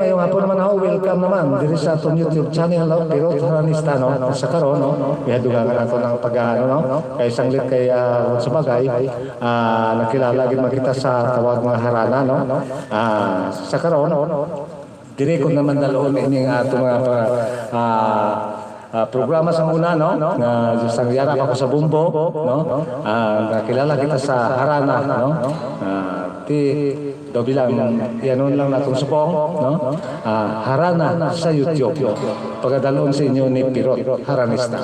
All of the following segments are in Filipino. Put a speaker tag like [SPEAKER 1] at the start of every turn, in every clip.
[SPEAKER 1] Ngayong hapon naman ako, welcome naman diri sa atong YouTube channel, no? Pero Haranista, no? Sa karon, no? Ihadugangan nato ng pag-ano, no? Kay sanglit kay sa bagay, nakilala gid makita sa tawag mga harana, no? Sa karon, diri ko naman daloon ining atong programa sa una, no? Na isang yara ako sa Bumbo, no? Nakilala kita sa harana, no? Daw bilang yanon lang natong subong, no? Harana sa YouTube. Pagdalon sa inyo ni Pirot Haranista.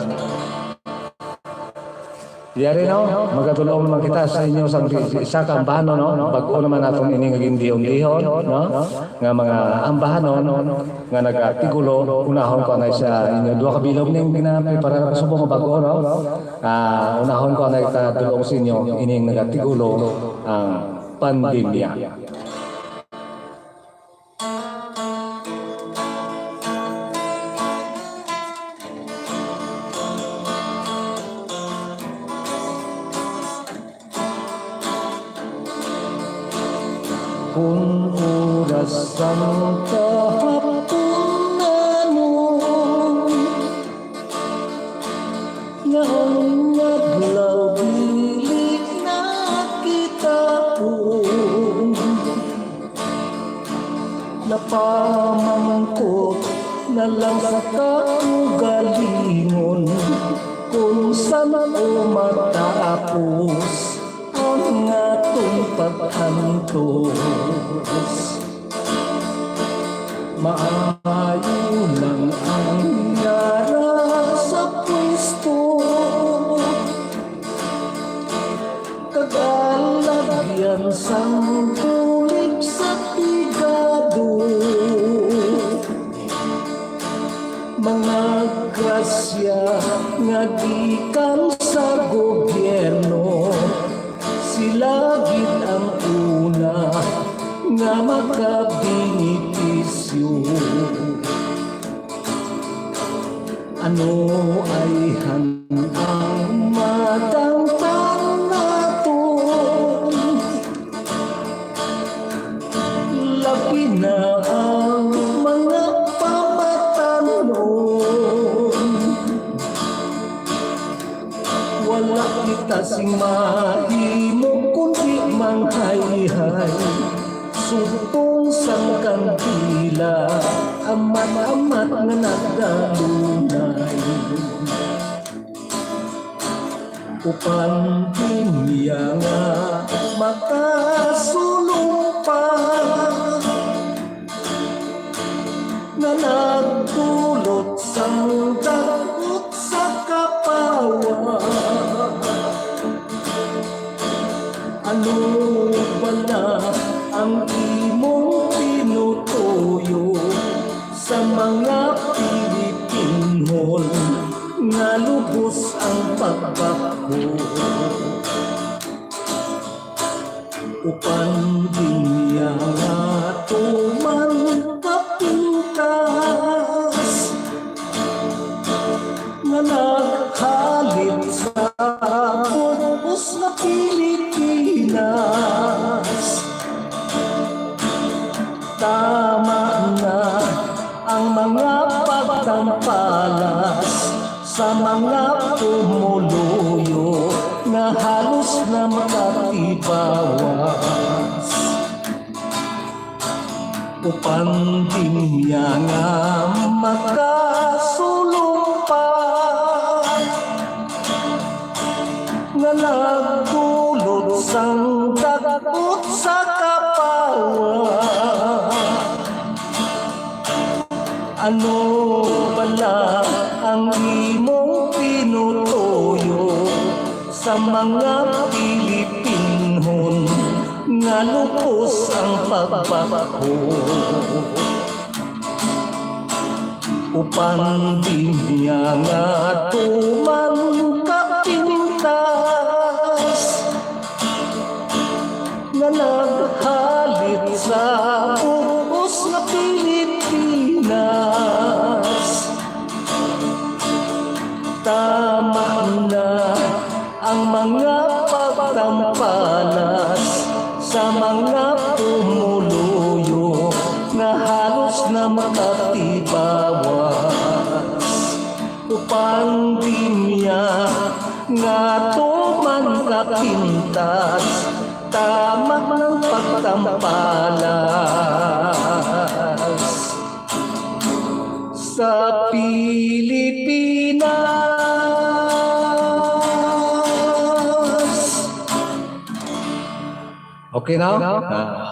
[SPEAKER 1] Yari, no? Magatulong naman kita sa inyo sa isa ka ambahano, no? Bago naman natong ining gindihon-dihon, no? Nga mga ambahano, no? Nga nagatigulo, unahon ko na sa inyo. Dua ka bilog ning pinaprepara na subong bago, no? Unahon ko na ikatulong sa inyo ining nagatigulo ang pandemya. Kung oras ang kahapunan mo nga ang adlaw dili na kita po napamangkot na lang sa kaugalingon kung saan o matapos ang atong paghantos. Maayo lang ang yara sa pwesto, kagalagyan sang tulik sa tigado, mga grasya nga gikan sa gobyerno. Sila gid ang una nga makabinipisyo. Ano ay handang matangtan naton? Labi na ang mga pamatanon. Wala kita sing mahimo kundi manghayhay. Sutong sang kandila, amat-amat nga nagdalunay. Upan pinya nga makasulong pa, nga nagdulot sang dagot sa kapawa. Ano pala ang imong pinutuyo sa mga Pilipinhon nga lubos ang pagbako? Upan dinya nga tuman kapintas nga naghalit sa purpos na Pilipinas. Tama na ang mga pagtampalas sa mga pumuluyo na halos na makatibawas. Upan dinya nga makasulong pa, nga nagdulot sang dagot sa kapawa. Ano pala ang imong pinutuyo sa mga Pilipinhon nga lubos ang pagbako? Upan dinya nga tuman kapintas nga naghalit sa purpos na Pilipinas. Tama na ang mga pagtampalas sa mga pumuluyo na halos na makatibawas o pandemya nga tuman kapintas tamak ng pagtampalas sa Pilipinas. Okay na?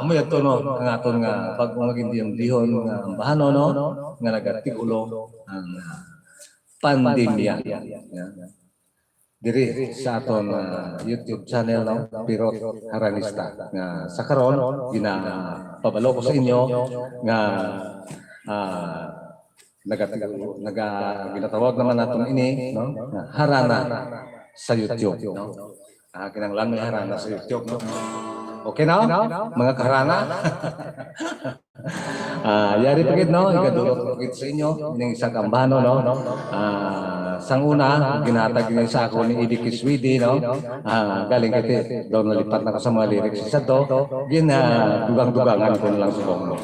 [SPEAKER 1] Amoy ato no, ang aton nga pag maging dihon nga ambahano no, nga nagatigulo ang pandemya. Diri sa aton YouTube channel no, Pirot Haranista nga sa karon ginapabalo ko sa inyo nga ginatawag naman natin ini no, harana sa YouTube no. Kinanglan may harana sa YouTube no. Okay na? Mga kaharana? Yari pagid no, igadulot pagid sa inyo ning isa kambano no. Sang una ginatag ni sa ako ni Edie Kiswidi no. Galing kiti daw nalipat na ko sa mga lyrics sa to. Dugang-dugangan ko lang sa no.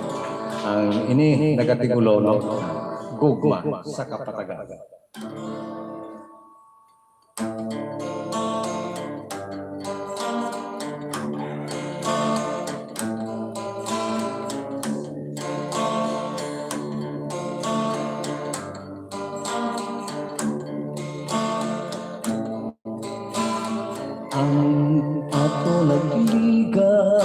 [SPEAKER 1] Ang ini nagatigulo no. Gugma sa kapatagan. Ang ato nagligan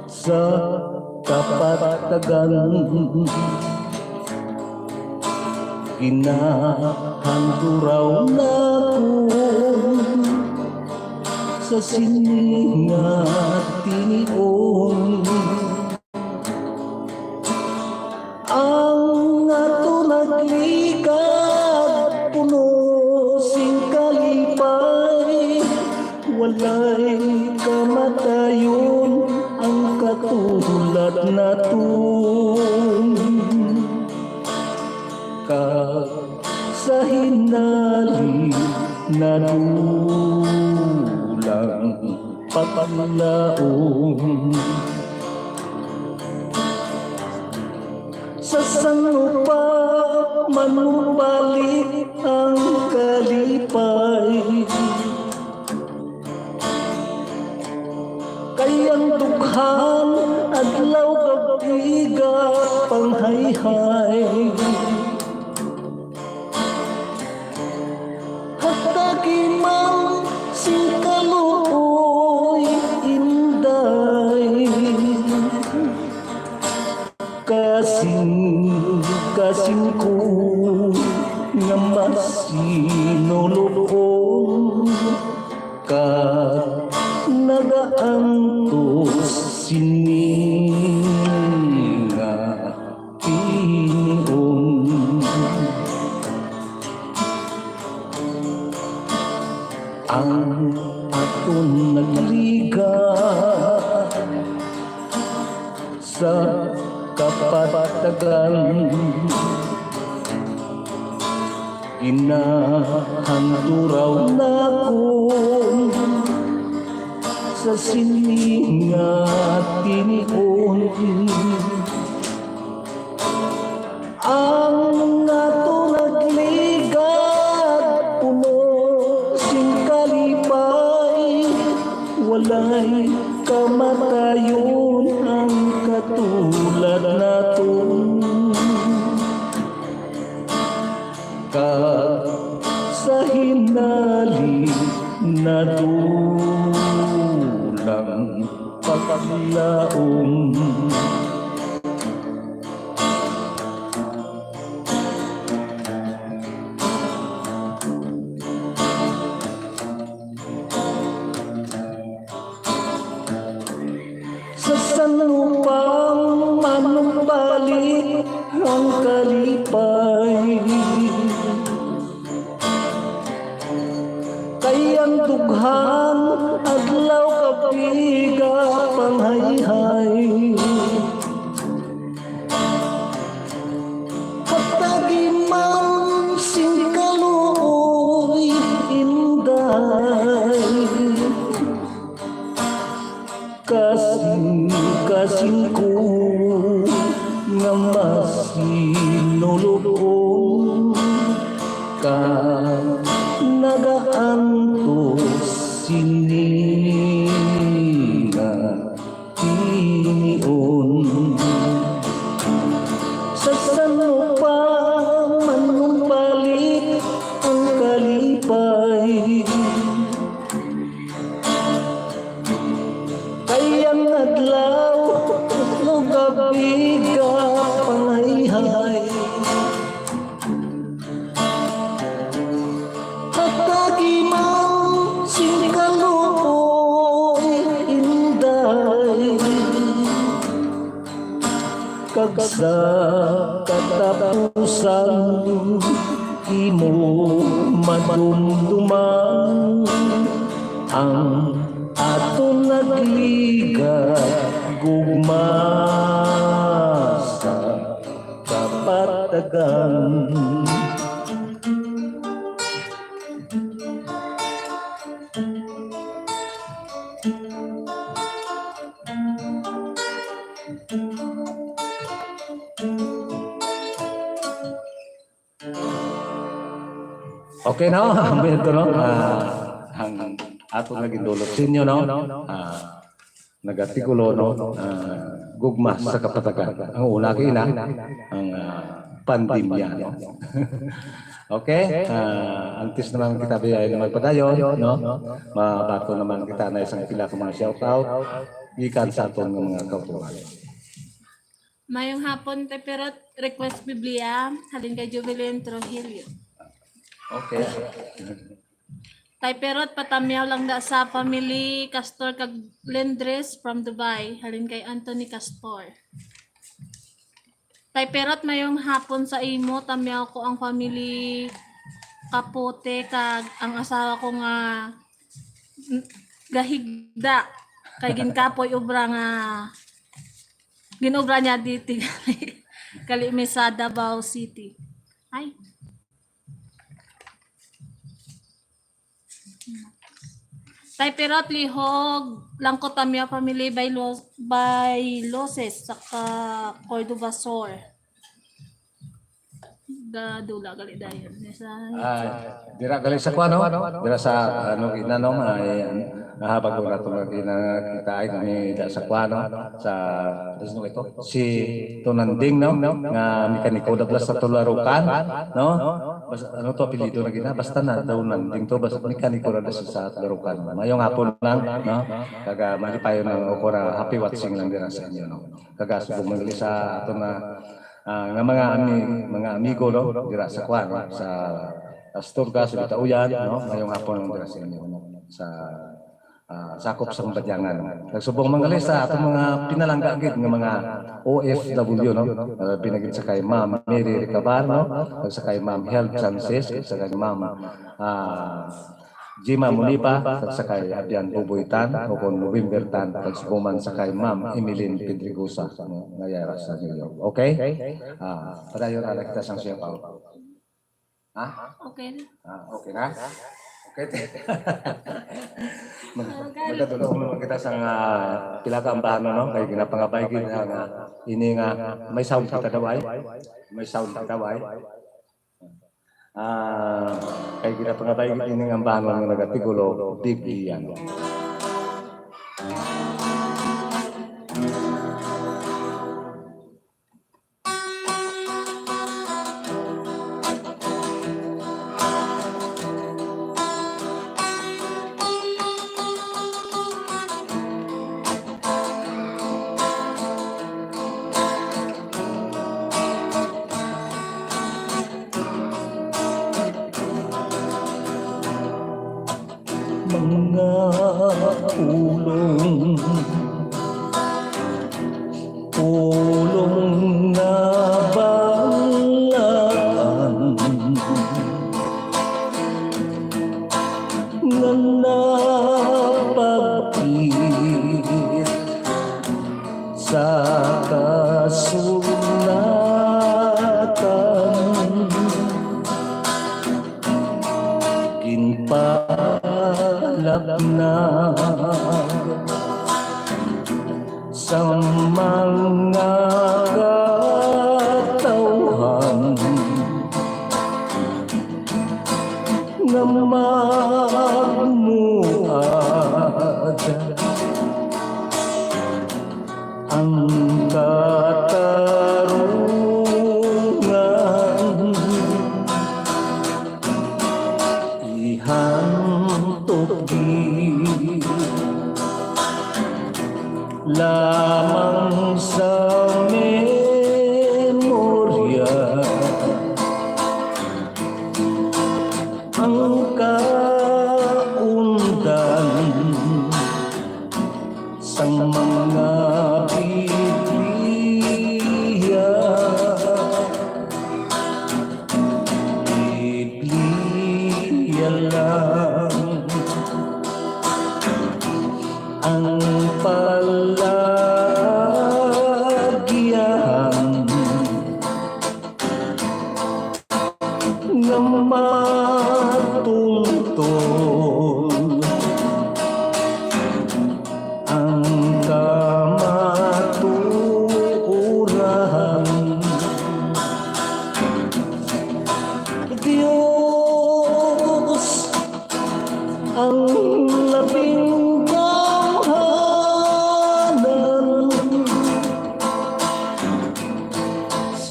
[SPEAKER 1] sa kapatagan, ginahanturaw na ko sa siningat tinion. Ang ato nagligan puno sing kalipay, walay kamatayon ang katulad naton. Sa hinali na dulang papalaong, sa sangupa manubalik ang kalipay, kayang dughan adlaw gabiga panghayhay. Hatagiman sing kaluoy inday, kasing ko nga masinulukon ka nagaantos sininga tinion. Ang aton nagligan sa kapatagan, inahanturaw na ko sa siningat tinion. Ang ato nagligan puno sing kalipay, walay kamatayon ang katulad naton. Sa hinali na dulang paglaong, sa sanupang manumpa kabiga pangayhay Katagiman singkalupoy inday Kagsa katapusan imo madumduman ang aton nagliga gugma sa kapatagan Okay no? Ito no? Ang ato naging dulot sa inyo no? Nagatikulo no? Gugma sa kapatagan. Ang una kina, ang pandemya no? Okay? Antes naman kita biyay na magpadayon no? Mabato naman kita na isang pila ka mga shoutout gikan sa atong mga kautuhan.
[SPEAKER 2] Mayong hapon te pero request Biblia halin kay Jubilin Trujillo.
[SPEAKER 1] Okay.
[SPEAKER 2] Tay perot patamyaw lang da sa family Castor kag Lendres from Dubai halin kay Anthony Castor. Tay perot mayong hapon sa imo tamyaw ko ang family Kapote kag ang asawa ko nga gahigda kay ginkapoy obra nga ginobra niya dito kali sa Davao City. Ay. Tay perot lihog lang ko tamya family by Loses sa Cordova Sur. Dula gali dayon sa
[SPEAKER 1] Dira gali sa kuano? Dira sa ano ginanong nahabag ko na itong kita ay ni sa kuano sa ano ito si Tonanding no nga mekaniko da plus sa Tularukan no ano to apelyido na gina basta na daw nanding to basta mekaniko ra sa Tularukan mayong hapon lang no kaga malipayon ng okora happy watching lang dira sa inyo no kaga subong mangali sa ato na nga mga amigo no dira sa kuan sa Asturga sa Bitauyan no mayong hapon lang dira sa inyo sa sakop sa Badyangan. Nagsubong mangali sa atong mga pinalangga gid nga mga OFW no pinagid sa kay Ma'am Mary Ricabar no sa kay Ma'am Health Chances sa kay Ma'am Jima Munipa sa kay Abian Bubuitan o kung November tan pagsubuman sa kay Ma'am Emeline Pedregosa ngayara sa New York. Okay? Padayon na kita sang siya pa. Ha?
[SPEAKER 2] okay na.
[SPEAKER 1] Okay na? Okay. Magkatulong naman kita sa pila ka ambahan no kay ginapangabay gid nga ini nga may sound kita daway. May sound kita daway. Kay ginapangabay gid ini nga ambahan nga nagatigulo Biblia. Mga ulong na balaan nga napagpit sa kasulatan ginpalapna sa mga katawhan nga magmuad ang katarungan ihantok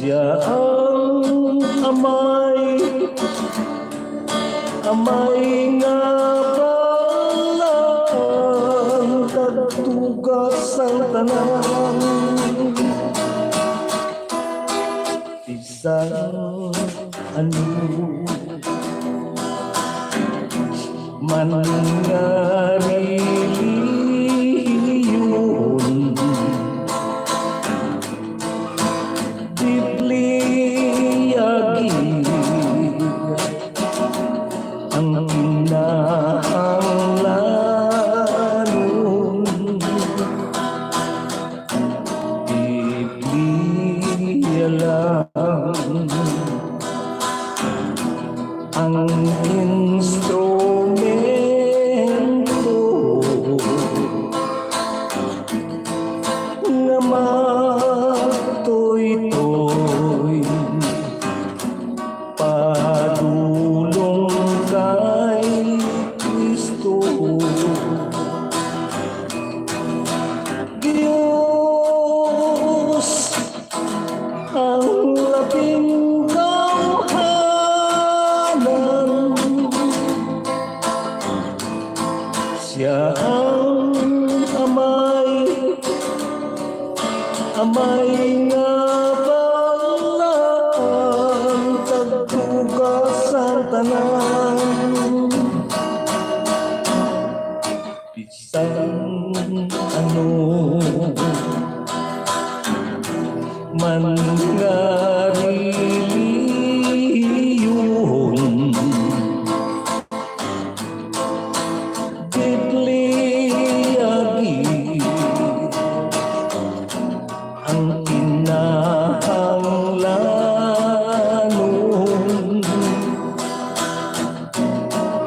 [SPEAKER 1] Siya ang amay nga balang katugas ang tanan. Isang ano man nga reliyon, Bibliagin ang kinahanglanon. Biblia lang ang instrumento nga matoy-toy padulong kay Kristo. Diyos ang labing tawhanan, siya ang amay nga balang katugas ang tanan. Bisan ano man nga reliyon, Bibliagin ang kinahanglanon.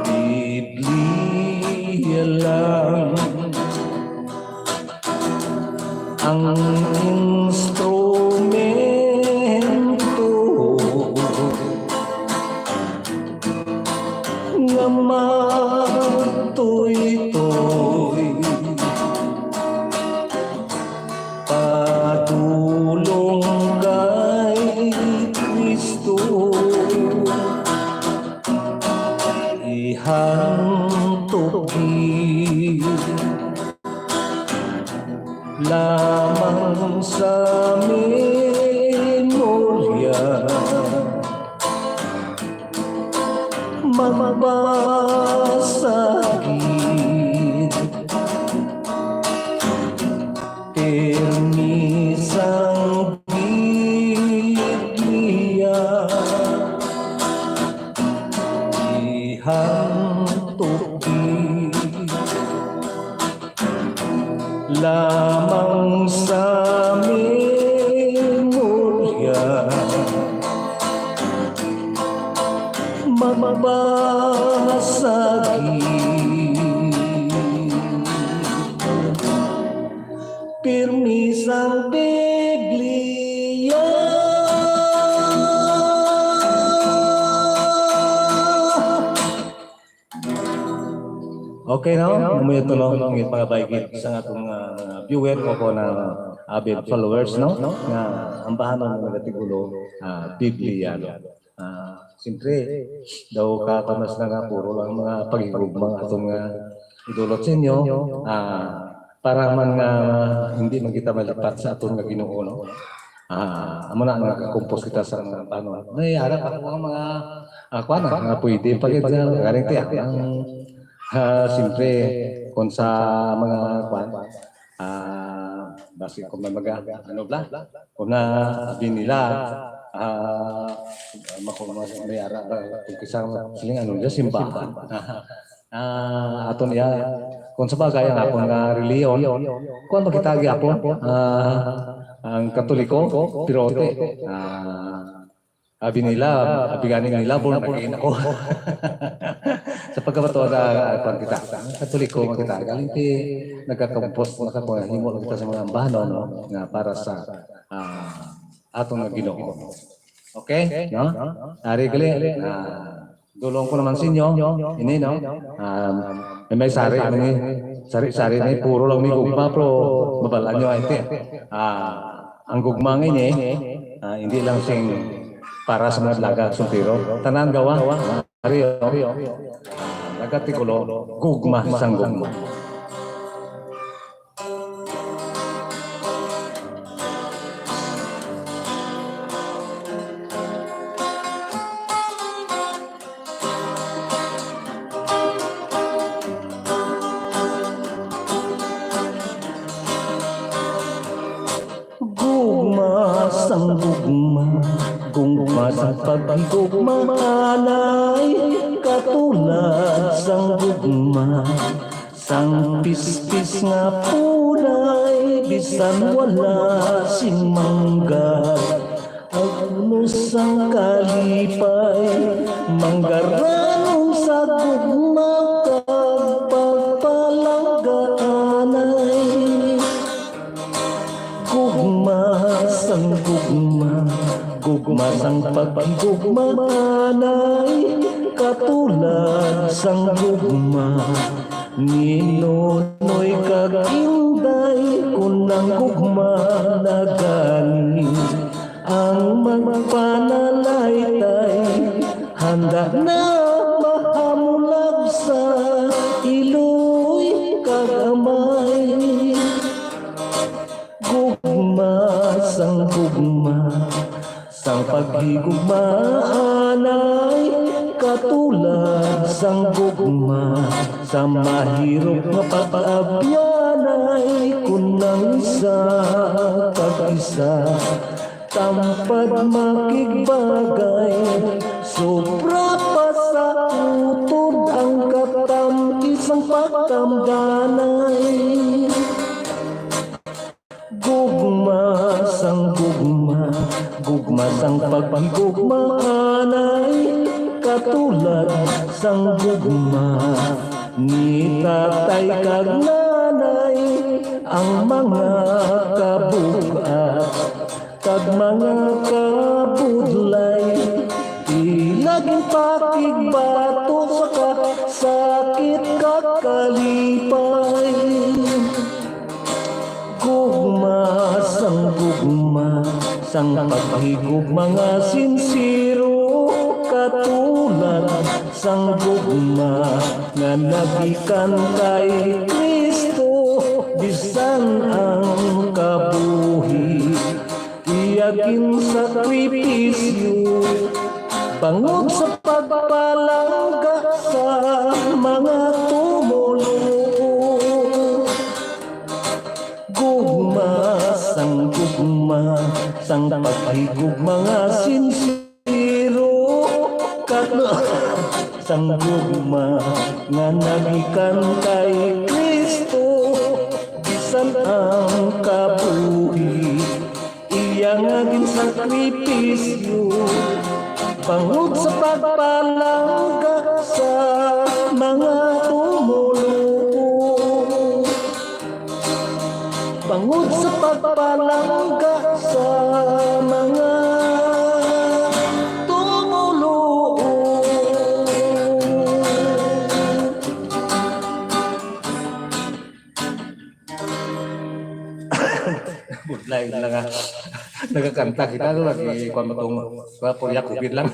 [SPEAKER 1] Biblia lang ang instrumento nga matoy-toy padulong kay Kristo. Ihantog lamang sa memorya, mabasagin permisang Biblia. Ihantogin lamang sa memorya, mabasagin permisang Biblia. Okay no? Umuyo tulong ng mga baigit sa atong viewer o ko na avid followers no? Nga ambahan ng mga tigulo Biblia. Siyempre, daw katanas na nga puro lang mga pagigugmang atong idulot sa inyo para man nga hindi man kita malipat sa atong nga Ginoo no. Amo na nakakompos kita sa mga paano. Nayara pa ang mga kuan nga pwede pagid garing tiyak ang siyempre kung sa mga kuan basi kung may ano bla kung na binila makumayara kung kisang siling ano niya simbahan aton ya kung sa bagay ang akong reliyon kung makitagi ako ang Katoliko pirote abi ganing nila bon naging ako sa pagkabato na kuan kita Katoliko makita galing ti nagka-compose himo kita sa mga ambahan no nga para sa atong Ginoo. Okay? No? Ari gali dulong ko naman sa inyo ini no. May sari sari ni puro lang ni gugma pro mabalan nyo ite. ang gugma ini hindi lang sing para sa mga laga sumpiro. Tanan gawa. Ariyo. Nagatikulo gugma sang gugma. Gugma sang gugma, gugma sang pagigugma alay, katulad sang gugma, sang pispis nga punay, bisan wala sing mangga. Agno sang kalipay, manggaranong sa gugma kag pagpalanggaanay. Gugma sang gugma, gugma sang pagigugma anay, katulad sang gugma, ni Nonoy kag Inday, kunang gugma na gani, ang magpanalaytay, handa na mahamulag sa iloy kag amay. Gugma sang gugma, sang paghigugma anay, katulad sang gugma, sa mahirap nga pag-abyanay, kunang isa kag isa, tampad makigbagay, sobra pa sa utod ang katamkis ang pagkamdanay. Gugma sang gugma, gugma sang pagigugma anay, katulad sang gugma, ni tatay kag nanay, ang mga kabugat kag mga kabudlay, ilaging pakigbato sa sakit kag kalipay. Gugma sang gugma, sang paghigugma nga sinsiro, katulad sang gugma nga nagikan kay Kristo, bisan ang kabuhi, iyakin sakripisyo, bangod sa pagpalangga sa mga tumulo. Gugma sang gugma, sang paghigugma nga sinsiro, katulad sang gugma nga nagikan kay Kristo, bisan ang kabuhi, iya nga gin sakripisyo, bangod sa pagpalangga sa mga tumulo. Bangod sa pagpalangga sa mga tumulo. Budlay na nga. Nagkakanta kita lagi kuan matong Purya Kupit lang.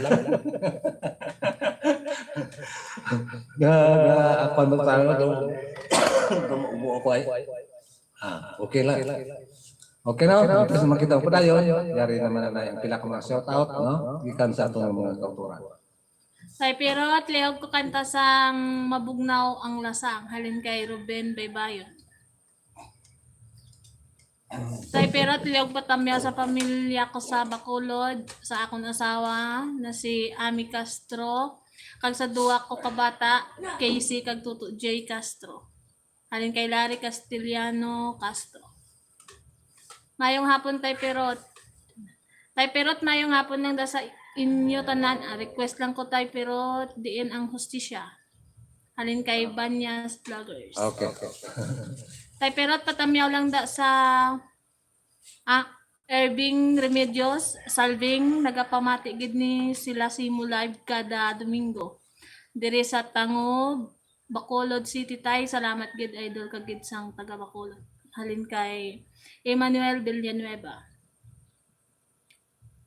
[SPEAKER 1] Kuan matang umuo ko ay. Okay lang. Okay na, kasi makita po tayo. Yari naman na yung pila ko mga shout out, no? Gikan sa atong mga kauturan.
[SPEAKER 2] Tay Pirot, lihog ko kanta sang Mabugnaw ang Lasang, halin kay Ruben Baybayon. Tay Pirot, lihog patamya sa pamilya ko sa Bacolod, sa akong asawa na si Ami Castro, kag sa duwa ko kabata, Casey kag Tuto J. Castro. Halin kay Larry Castellano Castro. Mayong hapon, Tay Pirot. Tay Pirot, mayong hapon nang da sa inyo tanan. Request lang ko, Tay Pirot, diin ang hustisya. Halin kay Banyas Vloggers.
[SPEAKER 1] Okay.
[SPEAKER 2] Tay Pirot, patamyaw lang da sa Irving Remedios, Salving, nagapamati gid ni sila Simu Live kada Domingo. Dire sa Tangob, Bacolod City, Tay. Salamat gid idol kag gid sang taga Bacolod. Halin kay Emmanuel Villanueva.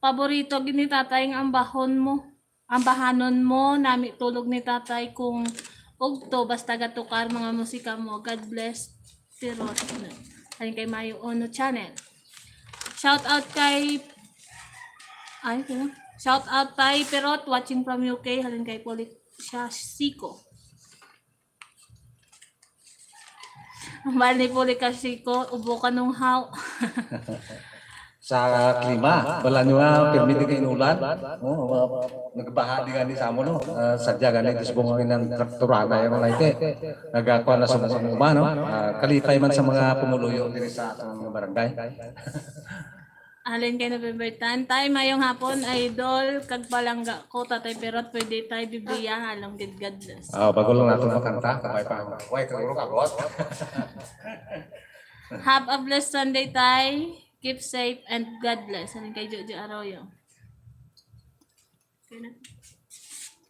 [SPEAKER 2] paborito gid ni tatay nga ambahon mo. Ambahanon mo, nami tulog ni tatay kung ugto basta gatukar mga musika mo. God bless. Pirot. Halin kay Mayo Ono Channel. Shout out kay Shout out kay Pirot watching from UK. Halin kay Polit Siko. Ang mahal ni Poli Kasiko, ubo ka nung haw.
[SPEAKER 1] Sa klima, wala nyo nga permiti kayo inulan. Nagbaha di gani sa amo, no? Sadya gani, disbongin ng trakturana yung laite. Nagkakuha na sa mga umano. Kalipay man sa mga pumuluyo diri sa atong barangay.
[SPEAKER 2] Alin kay November 10. Tay, mayong hapon, idol, kag palangga ko, tatay Perot, pwede tayo bibliya, halong gid God bless.
[SPEAKER 1] Bago lang natin makanta, kamay pa. Wait, kaguro ka, boss.
[SPEAKER 2] Have a blessed Sunday, tay. Keep safe and God bless. Alin kay Jojo Arroyo. Okay na.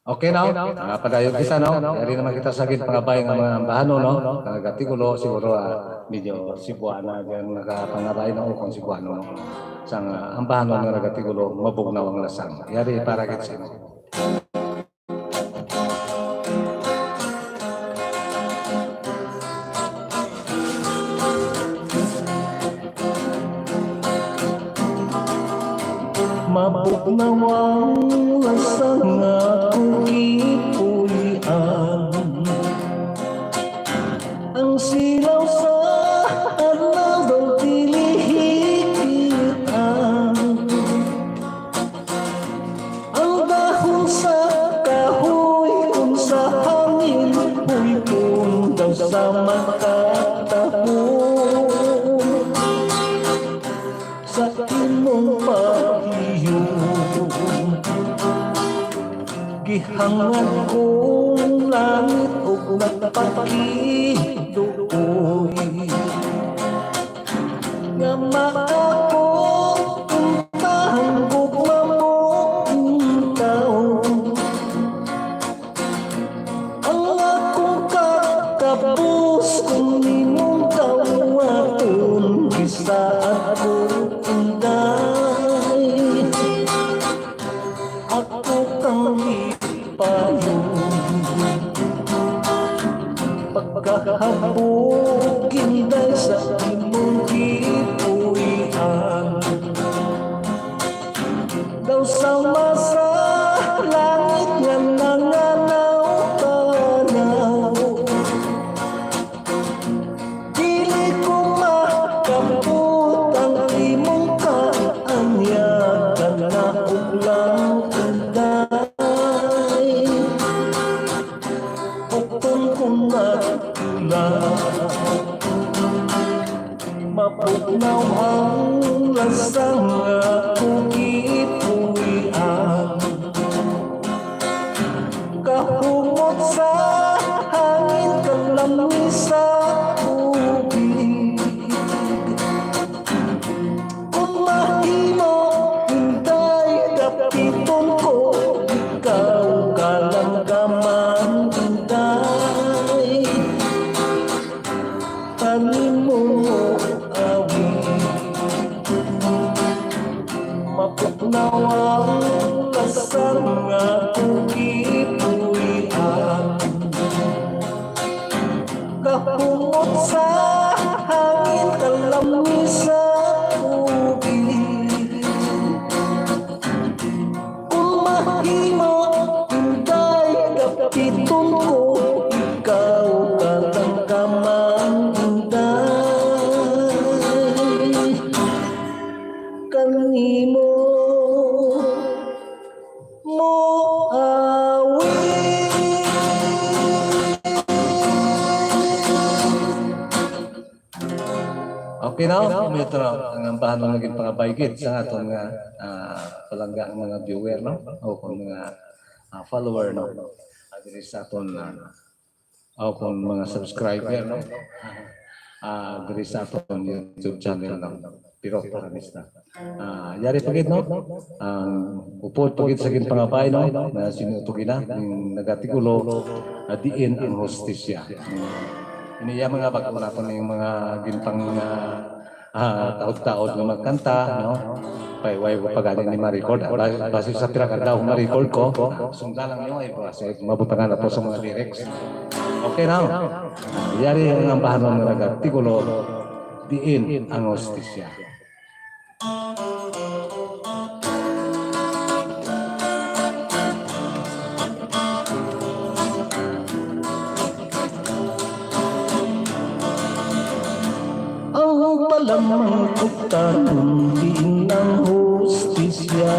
[SPEAKER 1] Okay now, padayon kita no. Dari naman kita sagid pangabay nga mga ambahano no. Nagatigulo siguro medyo Cebuana diyan nagapangabay na ukon Cebuano no. Sang ambahano nga nagatigulo mabugnaw ang lasang. Yari para gid sino. Mabugnaw ang lasang nga ipulian ang silaw sa araw daw tilihikian ang dahon sa kahoy sa hangin huipon daw sa makatahon sa imong pahiyon gihangan kong langit o nagpapakidoy nga maakong untahan gugma mo ikaw ang akong kakabus kung nimong kawaton gisaat ko unday ako kang pagkahabugin dahil sa imong ipuwian daw sama sa langit nga nanganaw-tanaw dili ko makabut ang imong kaanyakan na ulang unday upon kong mapugnaw ang lasang akong ipuwian kahumot sa hangin kalamig sa tubig kung mahimo hinday kapiton ko ikaw kalanggaman hinday tanin mo mapugnaw ang lasang akong ipuwian kahumot sa hangin kalamig sa tubig kung mahimo hinday kapiton ko ikaw kalanggaman hinday kanimo mo okay na, ito na ang ambahan ng naging pangabaygit sa aton nga palangga mga viewer no o kung mga follower no diri sa aton o kung mga subscriber no diri sa aton YouTube channel no Pirot Paranista. Yari pagid no upod pagid sa gin pangabay no na sinutugin na nagatigulo diin ang hostisya. Iniya mga bago natin yung mga gintang taod-taod na magkanta, no? way pagani ni ma-record. Base sa pira ka daw ma-record ko, sundan lang niyo ay base mabutangan na to sa mga lyrics. Okay na. Yari ang bahanon ng artikulo diin ang hostisya. Ang palamang kutanong din ng hostisya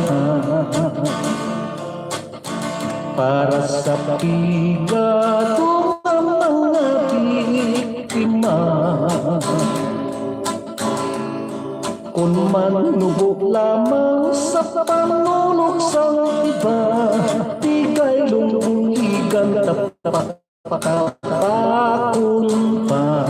[SPEAKER 1] para sa pigado ng mga biktima. Kung manubo lamang sa panulog sa iba, tigay lunghigan tapakapakun pa.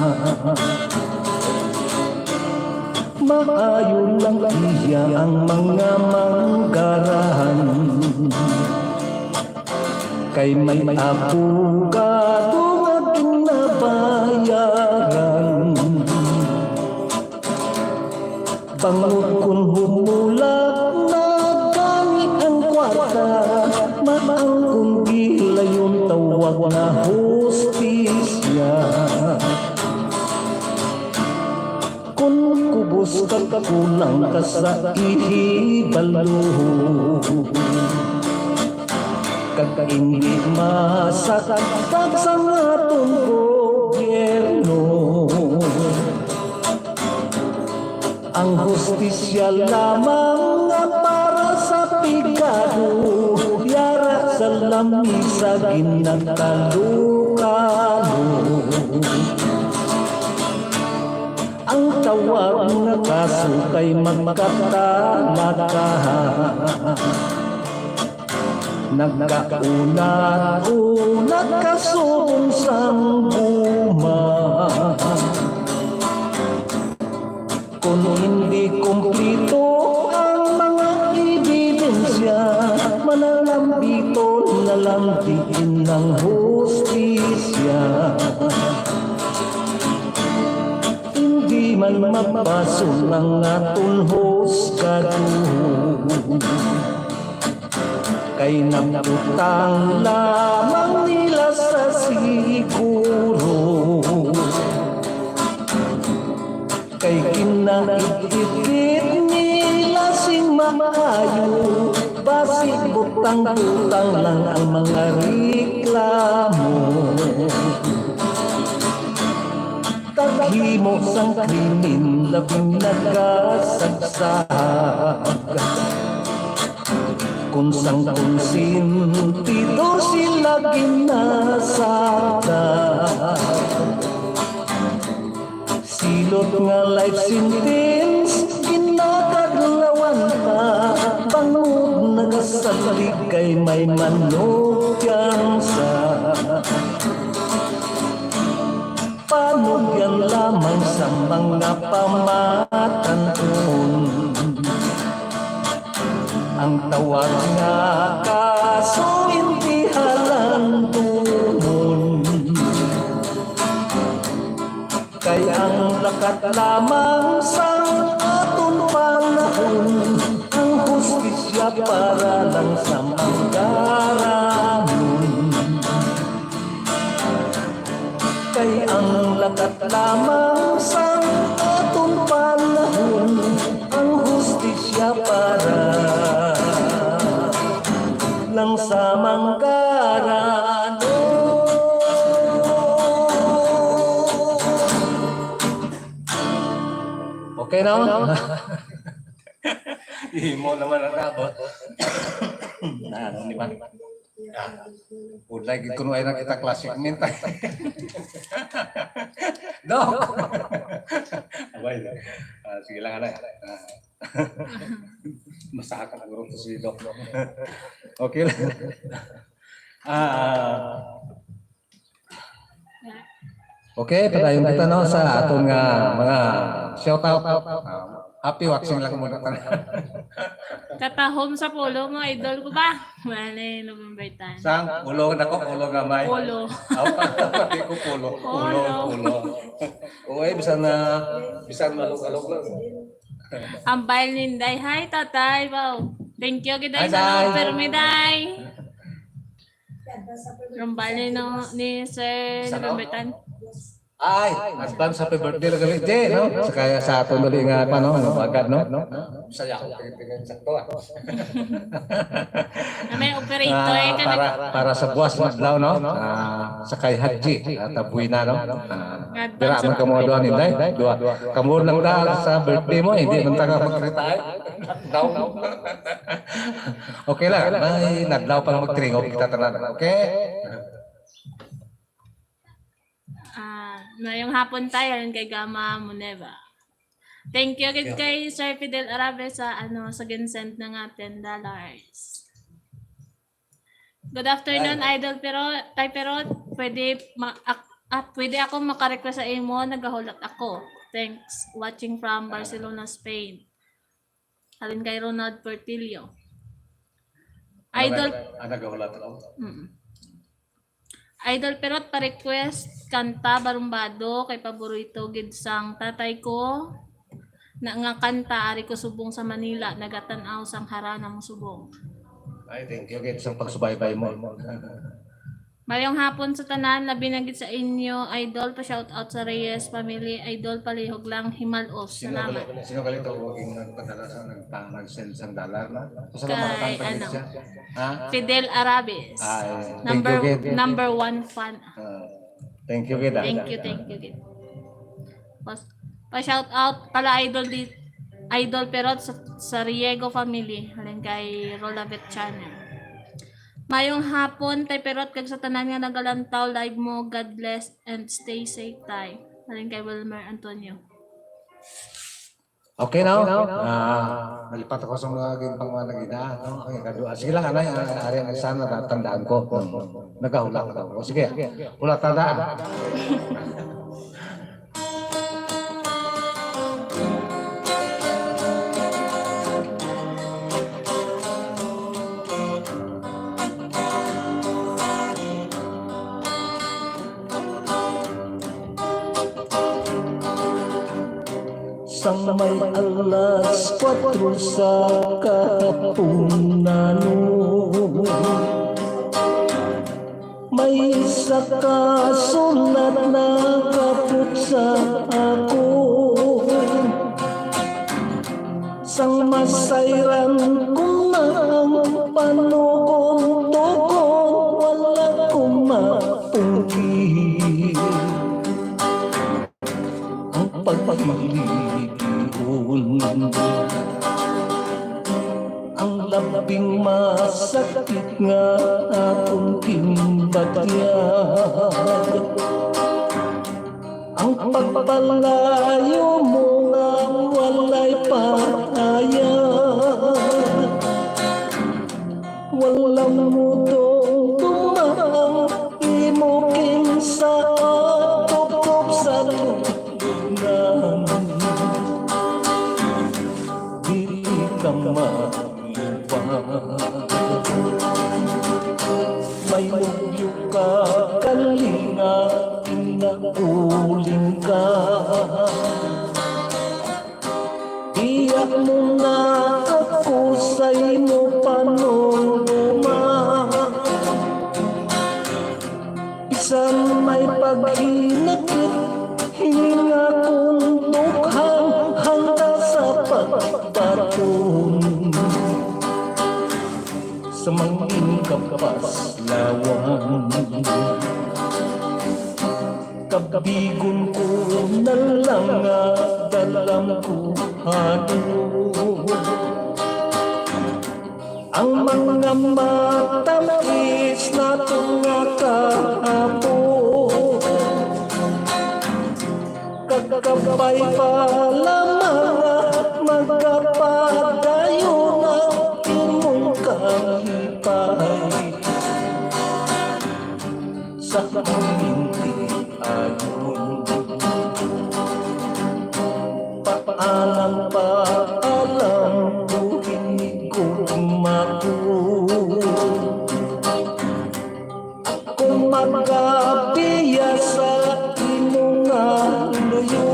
[SPEAKER 1] Maayon lang iya ang mga manggarahan, kay may abogado at ginabayaran. Bangot kung humulat na gani ang kwarta, maang kung gilayon tawag na hostisya. Kung kubos ka kulang ka sa ihibalo, kag hindi masakatag sa atong gobyerno. Ang hostisya lamang nga para sa pigado, yara sa lamisa ginagkalukalo. Ang tawag nga kaso kay magkatalaka, nagkaunat-unat kasong sang buma. Kung hindi kumplito ang mga ebidensya, manalambito na lang diin ng hostisya. Hindi man mapaso ng aton hosgado, kay naputang lamang nila sa siguro. Kay kinaigit nila sing maayo, basig butang-butang lang ang mga reklamo. Taghimo sang krimen labing nagasagsak, kung sang konsentido sila ginasaktan. Silot nga life sentence ginakadlawan pa, pangod nagasalig kay may manokyansa. Panugyan lamang sa mga pamatanon, ang tawag nga kaso hindi halantunon. Kaya ang lakat lamang sa aton panahon, ang hostisya para lang sa manggaranon. Kaya ang lakat lamang sa aton panahon, ang hostisya para lang sa manggaranon. Okay na? Ihimo naman ang abot. Na, di ba? Ulay gid kuno ay nakita classic mintay. Dok. Abay lang. Sige lang ana. Masaka ka guro si Dok. Okay lang. Okay, padayon kita no sa aton nga mga shout out. Happy waxing lang muna tanan.
[SPEAKER 2] Katahom sa polo mo, idol ko ba? Mali, lumambaitan.
[SPEAKER 1] Sang ulo nako, ulo nga may.
[SPEAKER 2] Polo.
[SPEAKER 1] Pati ko ulo. Uy, bisan malog-alog lang.
[SPEAKER 2] Ang bail ninday. Hi, tatay. Wow. Thank you,
[SPEAKER 1] Hi,
[SPEAKER 2] kiday sa
[SPEAKER 1] Day.
[SPEAKER 2] loob, permiday. Ang bail ni Sir
[SPEAKER 1] Sa loob,
[SPEAKER 2] Nabambitan.
[SPEAKER 1] Ay, advance happy birthday lang kami, Je, no? Sa kaya sa aton dali nga pa, no? Agad, no? Saya ko tingin sakto, ah.
[SPEAKER 2] Na may operator eh.
[SPEAKER 1] Para sa buwas madlaw, no? Sa kay Haji, at abuy na, no? Dira man kamo doon, Inday. Dua. Kamu lang da sa birthday mo, hindi man taga mag-retire. Daw. Okay lang, may nadlaw pa lang mag-tringog kita tanan. Okay?
[SPEAKER 2] Ngayong hapon tayo rin kay Gama Muneva. Thank you agad kay Sir Fidel Arabe sa sa ginsend ng $10. Good afternoon, Idol Pero pwede ako makarequest sa imo, nagahulat ako. Thanks. Watching from Barcelona, Spain. Halin kay Ronald Portillo. Idol
[SPEAKER 1] Nagahulat ako.
[SPEAKER 2] Idol Perot pa-request kanta barumbado kay paborito gid sang tatay ko na nga kanta ari ko subong sa Manila nagatan-aw sang harana mo subong.
[SPEAKER 1] Ay, thank you kit sa pagsubaybay mo.
[SPEAKER 2] Mayong hapon sa tanan labi na gid sa inyo Idol pa shout out sa Reyes family Idol palihog lang himalos salamat.
[SPEAKER 1] Sino kalito walking nagpadala sa nag-send sang dollar na?
[SPEAKER 2] Kay Fidel Arabes.
[SPEAKER 1] Thank you kit.
[SPEAKER 2] Number 1 fan.
[SPEAKER 1] Thank you kit.
[SPEAKER 2] Thank you kid. Pa shout out pala Idol Perot sa Riego family halin kay Rolavet channel. Mayong hapon tay Perot kag sa tanan nga nagalantaw live mo God bless and stay safe tay. Halin kay Wilmer Antonio.
[SPEAKER 1] Okay now? Nalipat ako sa mga gimpang mga nagina. No? Okay, sige lang, anay, ari ang sana tandaan ko. Nagahulak ako. Sige, ulat tandaan. Sang may alas 4 sa kahapunan may isa ka sulat na kaput sa ako sang masayran kung na ang panukon tukon wala kong mapungki ang pagmamaligon ang labing masakit nga akong kimbatyag ang pagpalayo mo nga walay pahayag walang mudong tumang imuking sa tukop sa lubunan may mugyo ka kalinga inauling ka iyak mo na ako sa imo panuluma isang may paghinakit hininga kong tukhang hangga sa pagbaton sa manging kapaslawan kabigon ko na lang dalam ko ang mga matamis na tunga kahapon kagkabay pa lamang magkapadayo na imong kahipay sa hindi ayon paalam ko hindi ko kung magkabiya sa imong luyo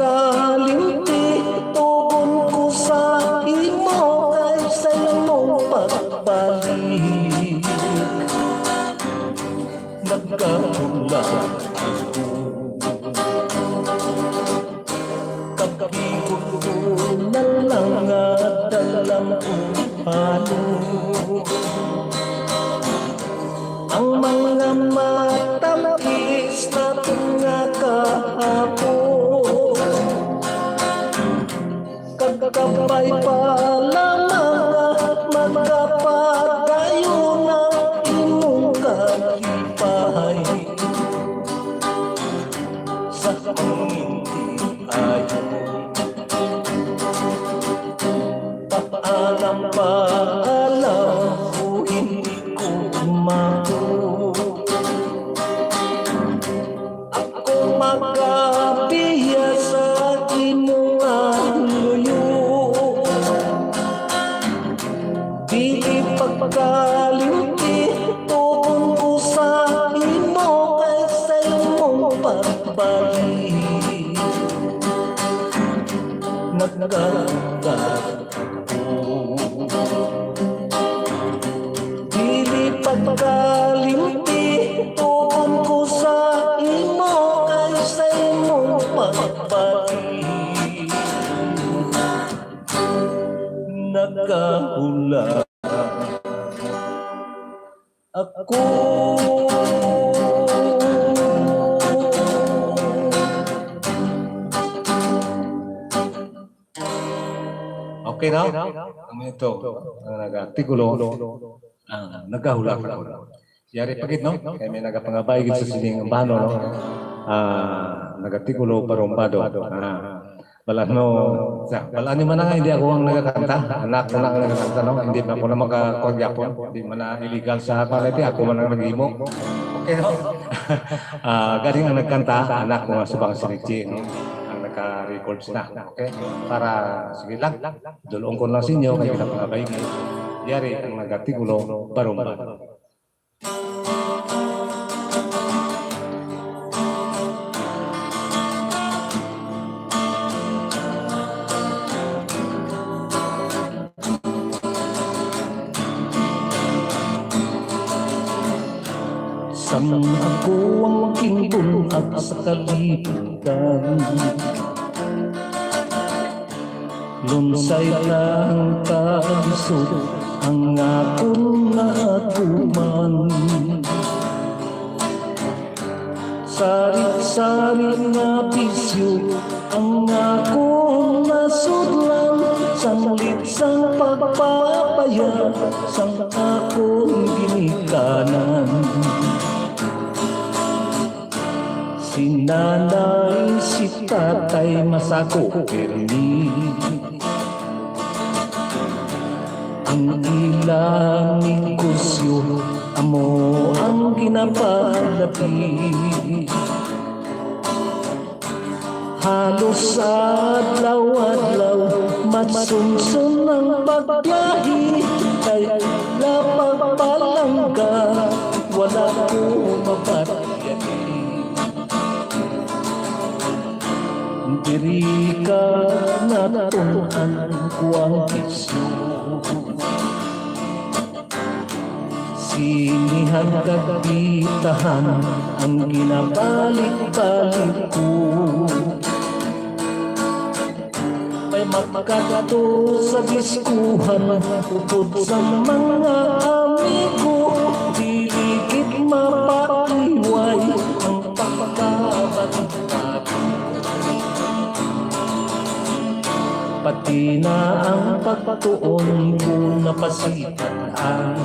[SPEAKER 1] magkalimti tugon ko sa imo kay sa imong pagbalik nagkahula kagabihon ko na lang at alam kung paano ang mga matapis na mga kahapon kagkabay pa lamang magkapagayo ng imong kalipay sa paminti ay paalam ko hindi ko umako ako magabiya sa imong luyo di ipagkalimti tugon ko sa imo kay sa imong pagbalik dili pagkalimti tugon ko sa imo kay sa imong pagbalik nagkahula ako okay na? Ang ito, ang nag-artikulo, nagkahula ko. Yari pagit, no? Kaya may nagapangabay sa sining bano, no? Nag-artikulo parumbado. Balaan nyo man nga, hindi ako ang nagkakanta. Anak ko na ang nagkakanta, no? Hindi pa ako na makakuagyapon. Hindi man na illegal sa quality. Ako man ang nag-imo. Okay, no? Galing ang nagkanta, anak ko nga subang sinigchi, no? Naka-records na. Okay? Para, sige lang, dulong ko lang sa inyo, kayo napangabay kayo. Yari ang nag-artikulo, barumba. Sang ako ang kintunag sa kalibutan lunsay lang kalisod ang akong naatuman sari-sari nga bisyo ang akong nasudlan sanglit sang pagpapaya sang akong ginikanan si nanay, si tatay, masako, permi ang ilang negosyo, amo ang ginapalapi halos adlaw-adlaw, matsumsun ang pagbiyahe kaya lapagpalangga, wala ko mabatyahe diri ka natunan ko ang isyo sinihan kagitahan ang ginabalik-balik ko may magkagato sa diskuhan upod sa mga amigo diligid mapaiway ang pagkabalik pati na ang pagtuon ko napasitaan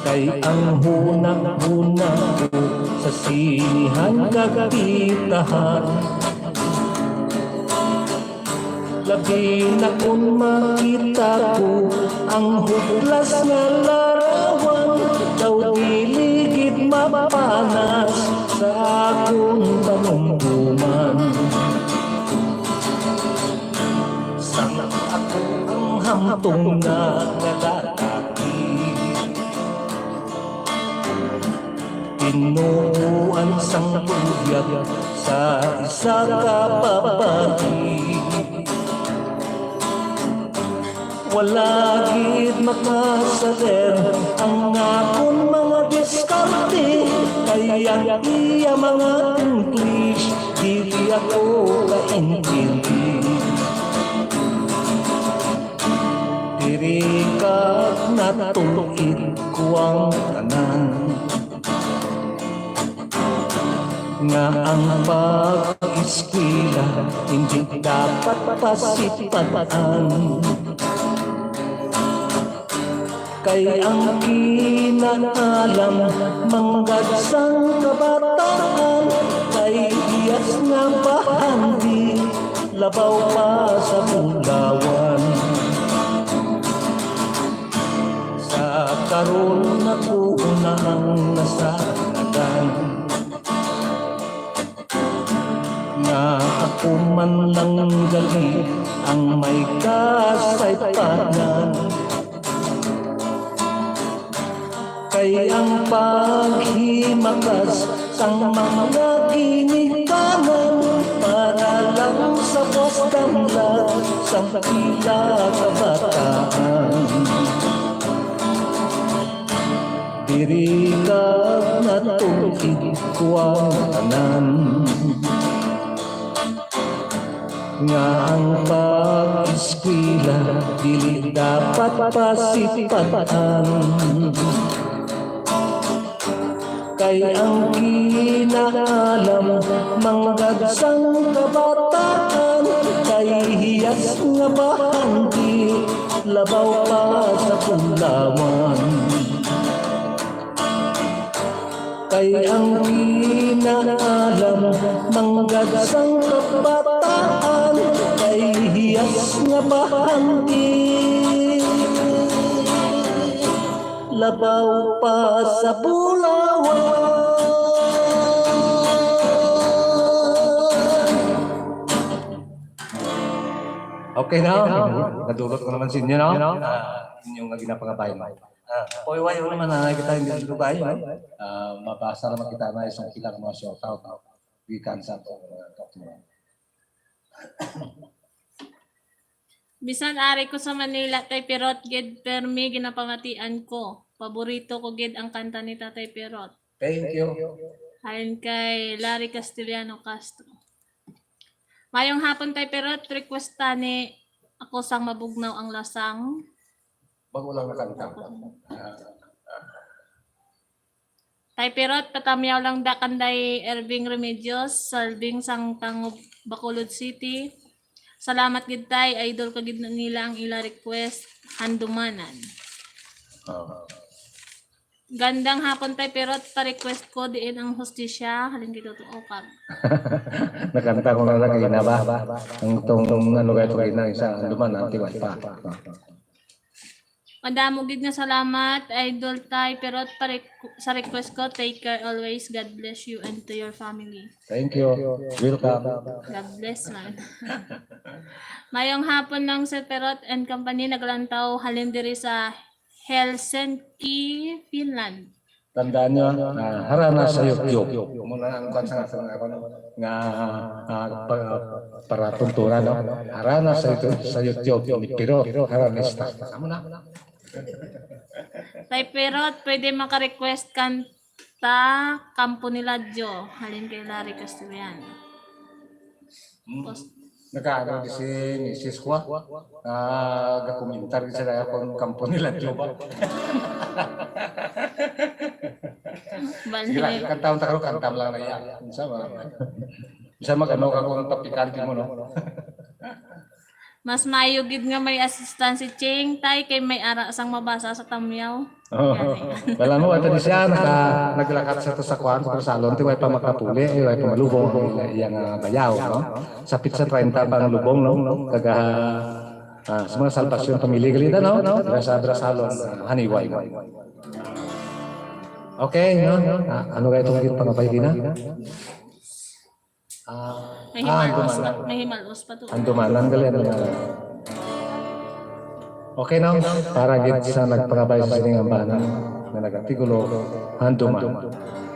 [SPEAKER 1] kay ang hunang-hunang ko sa sinihan kagitahan labi na kung makita ko ang huklas nga larawan daw diligid mapanas sa akong tanumduman hamtong na nalalaki tinuan sang buyag sa isa ka babagi. Wala gid makasader ang akong mga diskarte, kaya iya mga English dili ako kaintindi. Diri ka natulid ko ang tanan, nga ang pag-eskwela hindi dapat pasipatan. Kay ang kinaalam manggadsang kabataan, kay iyas nga bahandi labaw pa sa bulawan. Sa karon na na ang nasanagan, nga ako man lang gali ang may kasaypanan. Kay ang paghimakas sang mga ginikanan, para lang sa wasdamla sa pila kabataan. Diri ka natulid ko ang tanan, nga ang pag-eskwela dili dapat pasipatan. Kay ang kinaalam manggadsang kabataan, kay hiyas nga bahandi labaw pa sa pulawan. Kay ang kinaalam manggadsang kabataan, kay hiyas nga bahandi labaw pa sa bulawan. Okay na? Nadulot ko naman sa inyo, no? Inyong ginapangabayan. Oy, naman na kita hindi dito ba yun? Mabasa naman kita na isang kilang mga shoutout. Wikan sa ito.
[SPEAKER 2] Bisan ari ko sa Manila, tay Perot, gid permi ginapamatian ko. Paborito ko gid ang kanta ni Tatay Perot.
[SPEAKER 1] Thank you.
[SPEAKER 2] Ayon kay Larry Castellano Castro. Mayong hapon, Tay Perot, request ni ako sang mabugnaw ang lasang.
[SPEAKER 1] Bago lang nakanta.
[SPEAKER 2] Tay Perot, patamyaw lang dakanday Erving Remedios, serving sang Tangob, Bacolod City. Salamat gid tay, idol ka gid nila ang ila request, handumanan. Gandang hapon tay Perot, pa-request ko diin ang hostisya, halin kay totoo ka.
[SPEAKER 1] Nakanta ko na lang ina ba? Ang tong ano kay to na isa handumanan tiwal pa.
[SPEAKER 2] Madamo gid nga salamat, idol tay Perot, sa request ko, take care always, God bless you and to your family.
[SPEAKER 1] Thank you. Welcome.
[SPEAKER 2] God bless man. Mayong hapon ng Sir Perot and Company naglantaw halin diri sa Helsinki, Finland.
[SPEAKER 1] Tandaan nyo, harana sa YouTube. Muna ang kwansa nga para tunturan, no? Harana sa YouTube. Pero harana sa amo na.
[SPEAKER 2] Tay Perot, pwede maka-request kanta Kampo ni Ladyo. Halin kay Larry Castellano.
[SPEAKER 1] Nagkaano di si Mrs. Kwa, nag-komentar sila kung kampo nila Joba. Sige lang, kantaon takaro, kantam lang na yan. Bisa mag-ano ka kung tapikanti mo, no?
[SPEAKER 2] Mas mayugid nga may assistant si Ching tay kay may ara sang mabasa sa tamyaw.
[SPEAKER 1] Wala mo ato di siya naglakat sa to sa kwan sa salon ti way pa makapuli way pa malubong iyang bayaw no. Sapit sa 30 pa lubong no. Kaga sa mga salbasyon pamilya galita no. Sa salon haniway. Okay no. Ano kay itong pangabay din na?
[SPEAKER 2] May himalos pa to.
[SPEAKER 1] Handumanan gali okay no? Para gid sa nagpangabay sa sining ambanan na nagatigulo handuman.